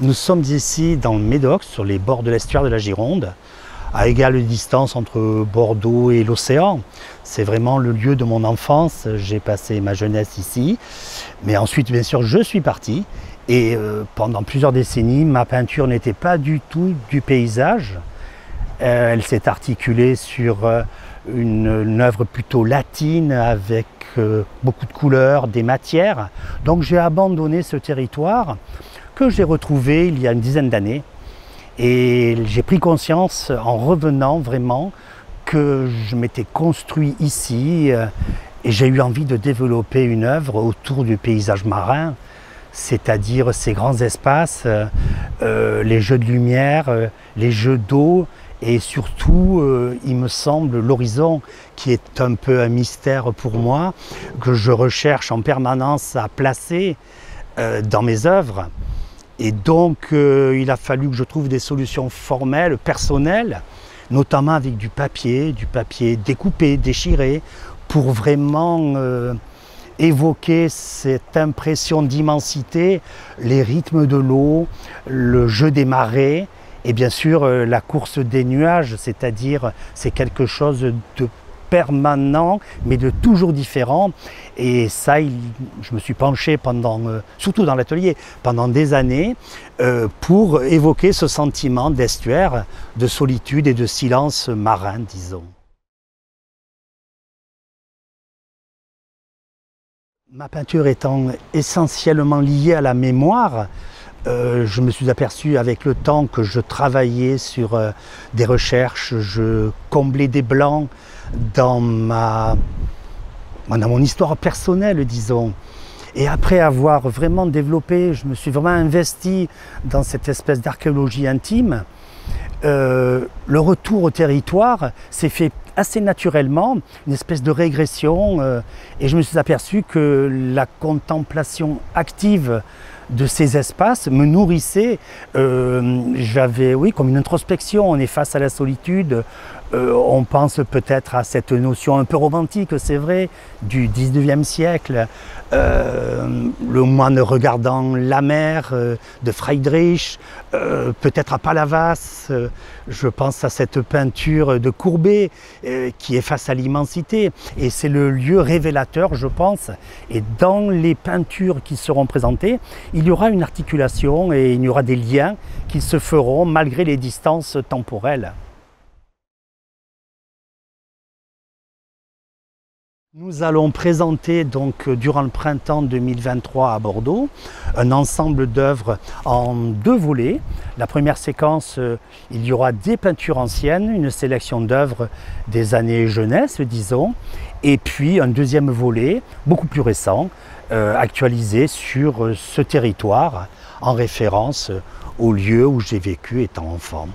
Nous sommes ici dans le Médoc, sur les bords de l'estuaire de la Gironde, à égale distance entre Bordeaux et l'océan. C'est vraiment le lieu de mon enfance, j'ai passé ma jeunesse ici. Mais ensuite, bien sûr, je suis parti. Et pendant plusieurs décennies, ma peinture n'était pas du tout du paysage. Elle s'est articulée sur une œuvre plutôt latine avec beaucoup de couleurs, des matières. Donc j'ai abandonné ce territoire que j'ai retrouvé il y a une dizaine d'années. Et j'ai pris conscience en revenant vraiment que je m'étais construit ici et j'ai eu envie de développer une œuvre autour du paysage marin, c'est-à-dire ces grands espaces, les jeux de lumière, les jeux d'eau et surtout, il me semble, l'horizon qui est un peu un mystère pour moi, que je recherche en permanence à placer dans mes œuvres. Et donc, il a fallu que je trouve des solutions formelles, personnelles, notamment avec du papier découpé, déchiré, pour vraiment évoquer cette impression d'immensité, les rythmes de l'eau, le jeu des marées, et bien sûr la course des nuages, c'est-à-dire c'est quelque chose de permanent, mais de toujours différent. Et ça, je me suis penché pendant, surtout dans l'atelier, pendant des années, pour évoquer ce sentiment d'estuaire, de solitude et de silence marin, disons. Ma peinture étant essentiellement liée à la mémoire, je me suis aperçu avec le temps que je travaillais sur des recherches, je comblais des blancs dans mon histoire personnelle, disons. Et après avoir vraiment développé, je me suis vraiment investi dans cette espèce d'archéologie intime. Le retour au territoire s'est fait assez naturellement, une espèce de régression, et je me suis aperçu que la contemplation active de ces espaces me nourrissait. J'avais, oui, comme une introspection, on est face à la solitude, on pense peut-être à cette notion un peu romantique, c'est vrai, du 19e siècle, le moine regardant la mer de Friedrich, peut-être à Palavas, je pense à cette peinture de Courbet qui est face à l'immensité, et c'est le lieu révélateur, je pense, et dans les peintures qui seront présentées, il y aura une articulation et il y aura des liens qui se feront malgré les distances temporelles. Nous allons présenter donc durant le printemps 2023 à Bordeaux un ensemble d'œuvres en 2 volets. La première séquence, il y aura des peintures anciennes, une sélection d'œuvres des années jeunesse, disons, et puis un deuxième volet, beaucoup plus récent, actualisé sur ce territoire en référence au lieu où j'ai vécu étant enfant.